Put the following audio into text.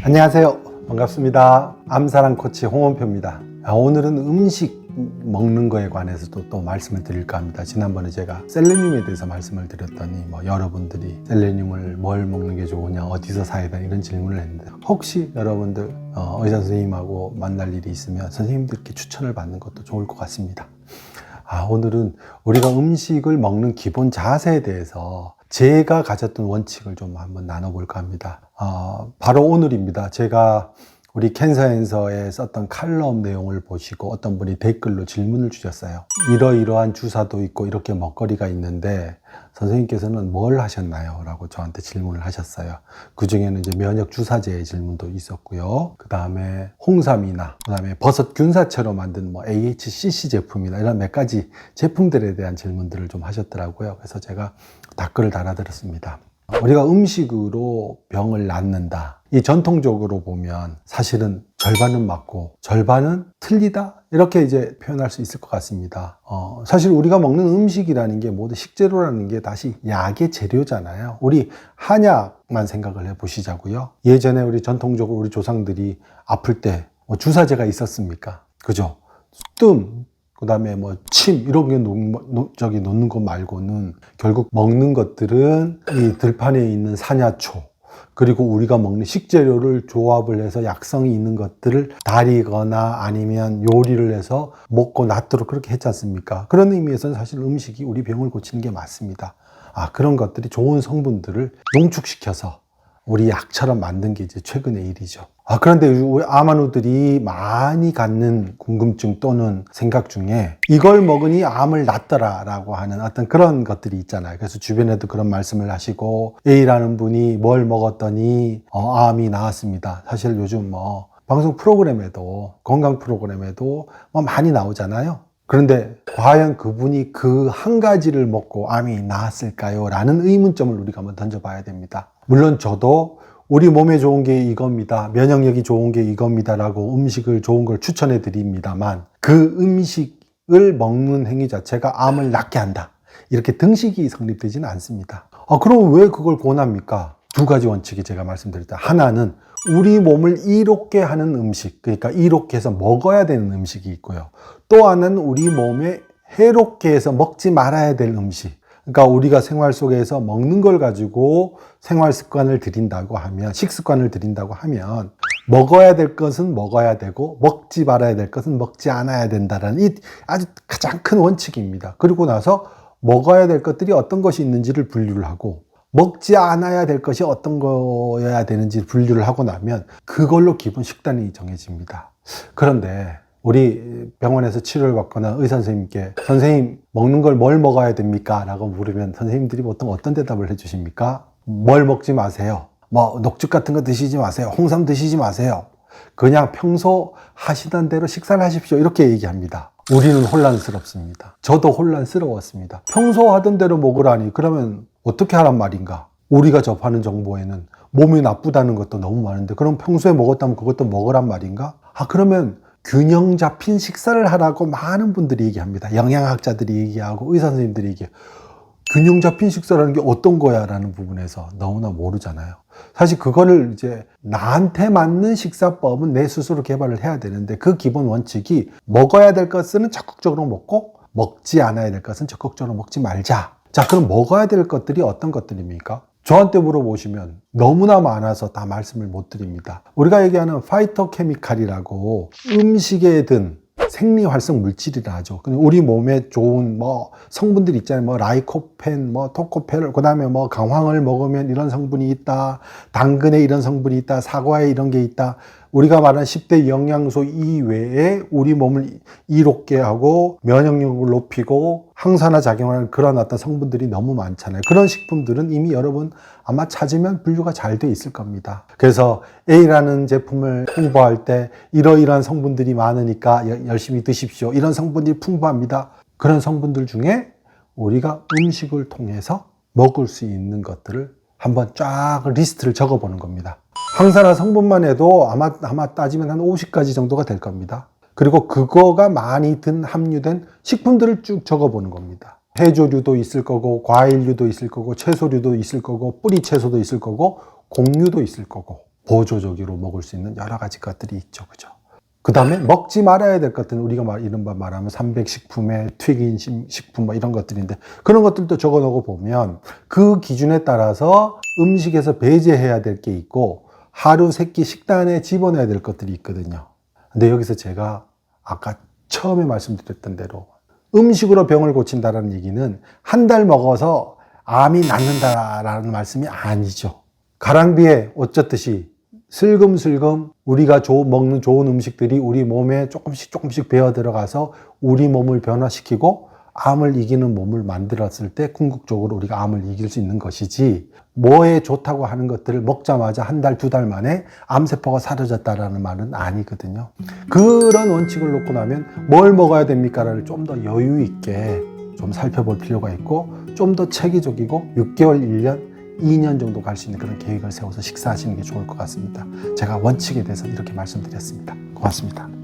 안녕하세요. 반갑습니다. 암사랑 코치 홍원표입니다. 오늘은 음식 먹는 거에 관해서도 또 말씀을 드릴까 합니다. 지난번에 제가 셀레늄에 대해서 말씀을 드렸더니 여러분들이 셀레늄을 뭘 먹는 게 좋으냐, 어디서 사야 되냐 이런 질문을 했는데, 혹시 여러분들 의사 선생님하고 만날 일이 있으면 선생님들께 추천을 받는 것도 좋을 것 같습니다. 오늘은 우리가 음식을 먹는 기본 자세에 대해서 제가 가졌던 원칙을 좀 한번 나눠볼까 합니다. 바로 오늘입니다. 제가 우리 캔서앤서에 썼던 칼럼 내용을 보시고 어떤 분이 댓글로 질문을 주셨어요. 이러이러한 주사도 있고 이렇게 먹거리가 있는데 선생님께서는 뭘 하셨나요? 라고 저한테 질문을 하셨어요. 그 중에는 이제 면역 주사제의 질문도 있었고요. 그 다음에 홍삼이나 그 다음에 버섯 균사체로 만든 AHCC 제품이나 이런 몇 가지 제품들에 대한 질문들을 좀 하셨더라고요. 그래서 제가 댓글을 달아드렸습니다. 우리가 음식으로 병을 낫는다. 이 전통적으로 보면 사실은 절반은 맞고 절반은 틀리다. 이렇게 이제 표현할 수 있을 것 같습니다. 사실 우리가 먹는 음식이라는 게 모두 식재료라는 게 다시 약의 재료잖아요. 우리 한약만 생각을 해 보시자고요. 예전에 우리 전통적으로 우리 조상들이 아플 때 주사제가 있었습니까? 그죠? 뜸, 그 다음에 침, 이런 게 놓는 것 말고는 결국 먹는 것들은 이 들판에 있는 산야초, 그리고 우리가 먹는 식재료를 조합을 해서 약성이 있는 것들을 달이거나 아니면 요리를 해서 먹고 낫도록 그렇게 했지 않습니까? 그런 의미에서는 사실 음식이 우리 병을 고치는 게 맞습니다. 그런 것들이 좋은 성분들을 농축시켜서 우리 약처럼 만든 게 이제 최근의 일이죠. 그런데 우리 암환우들이 많이 갖는 궁금증 또는 생각 중에 이걸 먹으니 암을 낫더라라고 하는 어떤 그런 것들이 있잖아요. 그래서 주변에도 그런 말씀을 하시고, A라는 분이 뭘 먹었더니 암이 나았습니다. 사실 요즘 방송 프로그램에도, 건강 프로그램에도 많이 나오잖아요. 그런데 과연 그분이 그 한 가지를 먹고 암이 나았을까요? 라는 의문점을 우리가 한번 던져봐야 됩니다. 물론 저도 우리 몸에 좋은 게 이겁니다, 면역력이 좋은 게 이겁니다 라고 음식을 좋은 걸 추천해 드립니다만, 그 음식을 먹는 행위 자체가 암을 낫게 한다, 이렇게 등식이 성립되지는 않습니다. 그럼 왜 그걸 권합니까? 두 가지 원칙이 제가 말씀드렸다. 하나는 우리 몸을 이롭게 하는 음식, 그러니까 이롭게 해서 먹어야 되는 음식이 있고요. 또 하나는 우리 몸에 해롭게 해서 먹지 말아야 될 음식. 그러니까 우리가 생활 속에서 먹는 걸 가지고 생활 습관을 들인다고 하면, 식습관을 들인다고 하면 먹어야 될 것은 먹어야 되고 먹지 말아야 될 것은 먹지 않아야 된다는 이 아주 가장 큰 원칙입니다. 그리고 나서 먹어야 될 것들이 어떤 것이 있는지를 분류를 하고 먹지 않아야 될 것이 어떤 거여야 되는지 분류를 하고 나면 그걸로 기본 식단이 정해집니다. 그런데 우리 병원에서 치료를 받거나 의사 선생님께 선생님 먹는 걸 뭘 먹어야 됩니까? 라고 물으면 선생님들이 보통 어떤 대답을 해주십니까? 뭘 먹지 마세요. 녹즙 같은 거 드시지 마세요. 홍삼 드시지 마세요. 그냥 평소 하시던 대로 식사를 하십시오. 이렇게 얘기합니다. 우리는 혼란스럽습니다. 저도 혼란스러웠습니다. 평소 하던 대로 먹으라니 그러면 어떻게 하란 말인가? 우리가 접하는 정보에는 몸이 나쁘다는 것도 너무 많은데 그럼 평소에 먹었다면 그것도 먹으란 말인가? 그러면 균형 잡힌 식사를 하라고 많은 분들이 얘기합니다. 영양학자들이 얘기하고 의사 선생님들이 얘기해요. 균형 잡힌 식사라는 게 어떤 거야? 라는 부분에서 너무나 모르잖아요. 사실 그거를 이제 나한테 맞는 식사법은 내 스스로 개발을 해야 되는데, 그 기본 원칙이 먹어야 될 것은 적극적으로 먹고 먹지 않아야 될 것은 적극적으로 먹지 말자. 자, 그럼 먹어야 될 것들이 어떤 것들입니까? 저한테 물어보시면 너무나 많아서 다 말씀을 못 드립니다. 우리가 얘기하는 파이토케미칼이라고 음식에 든 생리활성 물질이라 하죠. 우리 몸에 좋은 성분들이 있잖아요. 라이코펜, 토코펠, 그 다음에 강황을 먹으면 이런 성분이 있다, 당근에 이런 성분이 있다, 사과에 이런 게 있다. 우리가 말하는 10대 영양소 이외에 우리 몸을 이롭게 하고 면역력을 높이고 항산화 작용하는 그런 어떤 성분들이 너무 많잖아요. 그런 식품들은 이미 여러분 아마 찾으면 분류가 잘 돼 있을 겁니다. 그래서 A라는 제품을 홍보할 때 이러이러한 성분들이 많으니까 열심히 드십시오, 이런 성분들이 풍부합니다. 그런 성분들 중에 우리가 음식을 통해서 먹을 수 있는 것들을 한번 쫙 리스트를 적어보는 겁니다. 항산화 성분만 해도 아마 따지면 한 50가지 정도가 될 겁니다. 그리고 그거가 많이 함유된 식품들을 쭉 적어보는 겁니다. 해조류도 있을 거고, 과일류도 있을 거고, 채소류도 있을 거고, 뿌리 채소도 있을 거고, 곡류도 있을 거고, 보조적으로 먹을 수 있는 여러 가지 것들이 있죠. 그죠? 그 다음에 먹지 말아야 될 것들은 우리가 이른바 말하면 300식품에 튀긴 식품 뭐 이런 것들인데 그런 것들도 적어 놓고 보면 그 기준에 따라서 음식에서 배제해야 될 게 있고 하루 3끼 식단에 집어넣어야 될 것들이 있거든요. 근데 여기서 제가 아까 처음에 말씀드렸던 대로 음식으로 병을 고친다는 얘기는 한 달 먹어서 암이 낫는다라는 말씀이 아니죠. 가랑비에 옷 젖듯이 슬금슬금 우리가 먹는 좋은 음식들이 우리 몸에 조금씩 배어 들어가서 우리 몸을 변화시키고 암을 이기는 몸을 만들었을 때 궁극적으로 우리가 암을 이길 수 있는 것이지 뭐에 좋다고 하는 것들을 먹자마자 한 달, 2달 만에 암세포가 사라졌다라는 말은 아니거든요. 그런 원칙을 놓고 나면 뭘 먹어야 됩니까를 좀 더 여유 있게 좀 살펴볼 필요가 있고 좀 더 체계적이고 6개월, 1년, 2년 정도 갈 수 있는 그런 계획을 세워서 식사하시는 게 좋을 것 같습니다. 제가 원칙에 대해서 이렇게 말씀드렸습니다. 고맙습니다.